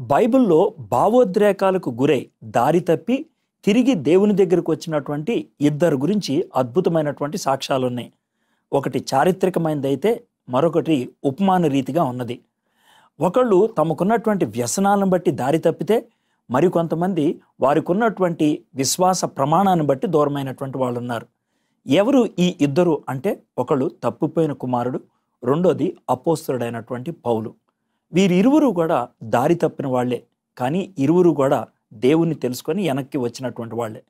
బైబిల్లో భావోద్రేకాలకు గురై దారి తప్పి తిరిగి దేవుని దగ్గరకు వచ్చినటువంటి ఇద్దరు గురించి అద్భుతమైనటువంటి సాక్ష్యాలు ఉన్నాయి. ఒకటి చారిత్రకమైనదైతే మరొకటి ఉపమాన రీతిగా ఉన్నది. ఒకళ్ళు తమకున్నటువంటి వ్యసనాలను బట్టి దారి తప్పితే మరికొంతమంది వారికి ఉన్నటువంటి విశ్వాస ప్రమాణాన్ని బట్టి దూరమైనటువంటి వాళ్ళు ఉన్నారు. ఎవరు ఈ ఇద్దరు అంటే ఒకళ్ళు తప్పిపోయిన కుమారుడు, రెండోది అపోస్తలుడైనటువంటి పౌలు. వీరిరువురు కూడా దారి తప్పిన వాళ్లే, కానీ ఇరువురు కూడా దేవుణ్ణి తెలుసుకొని వెనక్కి వచ్చినటువంటి వాళ్లే.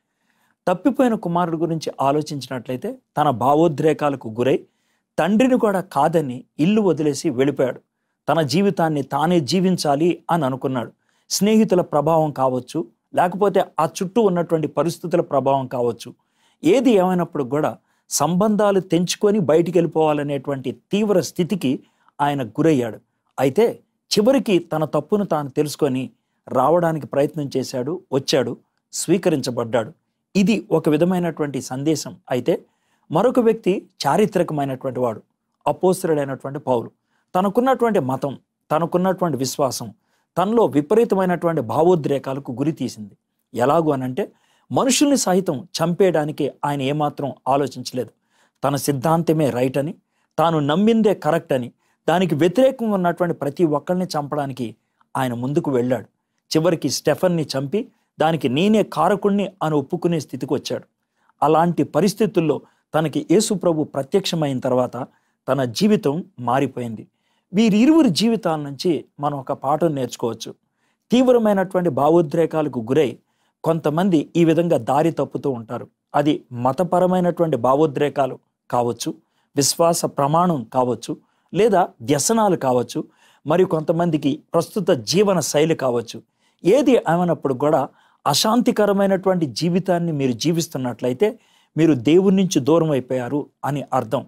తప్పిపోయిన కుమారుడు గురించి ఆలోచించినట్లయితే తన భావోద్రేకాలకు గురై తండ్రిని కూడా కాదని ఇల్లు వదిలేసి వెళ్ళిపోయాడు. తన జీవితాన్ని తానే జీవించాలి అని అనుకున్నాడు. స్నేహితుల ప్రభావం కావచ్చు, లేకపోతే ఆ చుట్టూ ఉన్నటువంటి పరిస్థితుల ప్రభావం కావచ్చు, ఏది ఏమైనప్పుడు కూడా సంబంధాలు తెంచుకొని బయటికి వెళ్ళిపోవాలనేటువంటి తీవ్ర స్థితికి ఆయన గురయ్యాడు. అయితే చివరికి తన తప్పును తాను తెలుసుకొని రావడానికి ప్రయత్నం చేశాడు, వచ్చాడు, స్వీకరించబడ్డాడు. ఇది ఒక విధమైనటువంటి సందేశం. అయితే మరొక వ్యక్తి చారిత్రకమైనటువంటి వాడు, అపోస్తలుడైనటువంటి పౌలు. తనకున్నటువంటి మతం, తనకున్నటువంటి విశ్వాసం తనలో విపరీతమైనటువంటి భావోద్రేకాలకు గురి తీసింది. ఎలాగూ అనంటే మనుషుల్ని సహితం చంపేయడానికి ఆయన ఏమాత్రం ఆలోచించలేదు. తన సిద్ధాంతమే రైట్ అని, తాను నమ్మిందే కరెక్ట్ అని, దానికి వ్యతిరేకంగా ఉన్నటువంటి ప్రతి ఒక్కరిని చంపడానికి ఆయన ముందుకు వెళ్ళాడు. చివరికి స్టెఫన్ని చంపి దానికి నేనే కారకుణ్ణి అని ఒప్పుకునే స్థితికి వచ్చాడు. అలాంటి పరిస్థితుల్లో తనకి యేసు ప్రభు ప్రత్యక్షమైన తర్వాత తన జీవితం మారిపోయింది. వీరిరువురి జీవితాల నుంచి మనం ఒక పాఠం నేర్చుకోవచ్చు. తీవ్రమైనటువంటి భావోద్రేకాలకు గురై కొంతమంది ఈ విధంగా దారి తప్పుతూ ఉంటారు. అది మతపరమైనటువంటి భావోద్రేకాలు కావచ్చు, విశ్వాస ప్రమాణం కావచ్చు, లేదా వ్యసనాలు కావచ్చు, మరి కొంతమందికి ప్రస్తుత జీవన శైలి కావచ్చు. ఏది ఏమైనప్పుడు కూడా అశాంతికరమైనటువంటి జీవితాన్ని మీరు జీవిస్తున్నట్లయితే మీరు దేవుని నుంచి దూరం అయిపోయారు అని అర్థం.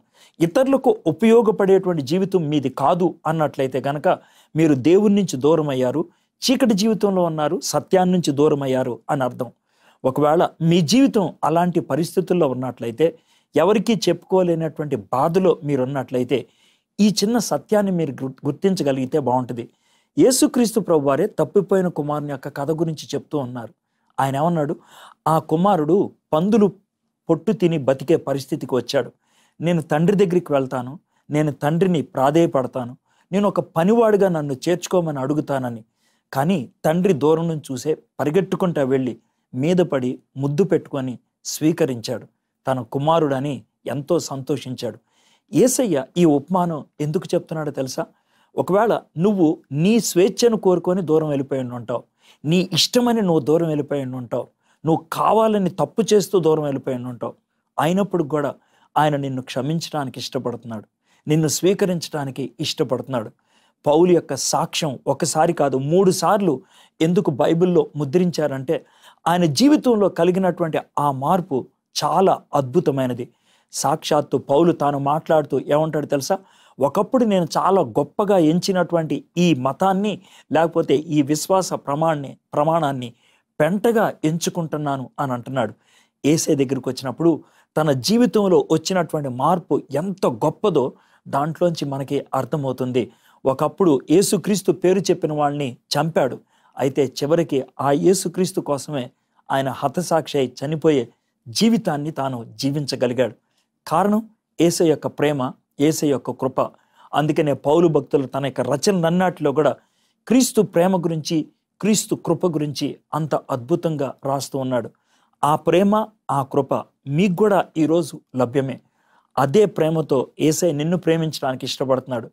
ఇతరులకు ఉపయోగపడేటువంటి జీవితం మీది కాదు అన్నట్లయితే కనుక మీరు దేవుని నుంచి దూరం అయ్యారు, చీకటి జీవితంలో ఉన్నారు, సత్యాన్ని నుంచి దూరం అయ్యారు అని అర్థం. ఒకవేళ మీ జీవితం అలాంటి పరిస్థితుల్లో ఉన్నట్లయితే, ఎవరికీ చెప్పుకోలేనటువంటి బాధలో మీరున్నట్లయితే ఈ చిన్న సత్యాన్ని మీరు గుర్తించగలిగితే బాగుంటుంది. యేసుక్రీస్తు ప్రభువారే తప్పిపోయిన కుమారుని యొక్క కథ గురించి చెప్తూ ఉన్నారు. ఆయన ఏమన్నాడు? ఆ కుమారుడు పందులు పొట్టు తిని బతికే పరిస్థితికి వచ్చాడు. నేను తండ్రి దగ్గరికి వెళ్తాను, నేను తండ్రిని ప్రాధేయపడతాను, నేను ఒక పనివాడిగా నన్ను చేర్చుకోమని అడుగుతానని. కానీ తండ్రి దూరం నుంచి చూసే పరిగెట్టుకుంటా వెళ్ళి మీద పడి ముద్దు పెట్టుకొని స్వీకరించాడు. తన కుమారుడని ఎంతో సంతోషించాడు. యేసయ్య ఈ ఉపమానం ఎందుకు చెప్తున్నాడో తెలుసా? ఒకవేళ నువ్వు నీ స్వేచ్ఛను కోరుకొని దూరం వెళ్ళిపోయి ఉంటావు, నీ ఇష్టమని నువ్వు దూరం వెళ్ళిపోయి ఉంటావు, నువ్వు కావాలని తప్పు చేస్తూ దూరం వెళ్ళిపోయి ఉంటావు. అయినప్పుడు కూడా ఆయన నిన్ను క్షమించడానికి ఇష్టపడుతున్నాడు, నిన్ను స్వీకరించడానికి ఇష్టపడుతున్నాడు. పౌలు యొక్క సాక్ష్యం ఒకసారి కాదు 3 సార్లు ఎందుకు బైబిల్లో ముద్రించారంటే ఆయన జీవితంలో కలిగినటువంటి ఆ మార్పు చాలా అద్భుతమైనది. సాక్షాత్తు పౌలు తాను మాట్లాడుతూ ఏమంటాడు తెలుసా? ఒకప్పుడు నేను చాలా గొప్పగా ఎంచినటువంటి ఈ మతాన్ని, లేకపోతే ఈ విశ్వాస ప్రమాణాన్ని పెంటగా ఎంచుకుంటున్నాను అని అంటున్నాడు. యేసే దగ్గరికి వచ్చినప్పుడు తన జీవితంలో వచ్చినటువంటి మార్పు ఎంత గొప్పదో దాంట్లోంచి మనకి అర్థమవుతుంది. ఒకప్పుడు యేసుక్రీస్తు పేరు చెప్పిన వాళ్ళని చంపాడు. అయితే చివరికి ఆ యేసుక్రీస్తు కోసమే ఆయన హతసాక్షి అయి చనిపోయే జీవితాన్ని తాను జీవించగలిగాడు. కారణం యేసయ్య యొక్క ప్రేమ, యేసయ్య యొక్క కృప. అందుకనే పౌలు భక్తులు తన యొక్క రచనలన్నిటిలో కూడా క్రీస్తు ప్రేమ గురించి, క్రీస్తు కృప గురించి అంత అద్భుతంగా రాస్తూ ఉన్నాడు. ఆ ప్రేమ, ఆ కృప మీకు కూడా ఈరోజు లభ్యమే. అదే ప్రేమతో యేసయ్య నిన్ను ప్రేమించడానికి ఇష్టపడుతున్నాడు.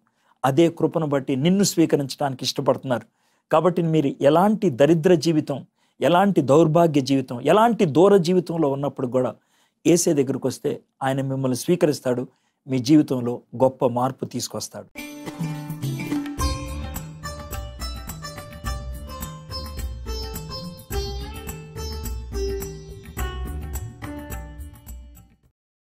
అదే కృపను బట్టి నిన్ను స్వీకరించడానికి ఇష్టపడుతున్నారు. కాబట్టి మీరు ఎలాంటి దరిద్ర జీవితం, ఎలాంటి దౌర్భాగ్య జీవితం, ఎలాంటి దూర జీవితంలో ఉన్నప్పుడు కూడా యేసే దగ్గరికి వస్తే ఆయన మిమ్మల్ని స్వీకరిస్తాడు, మీ జీవితంలో గొప్ప మార్పు తీసుకొస్తాడు.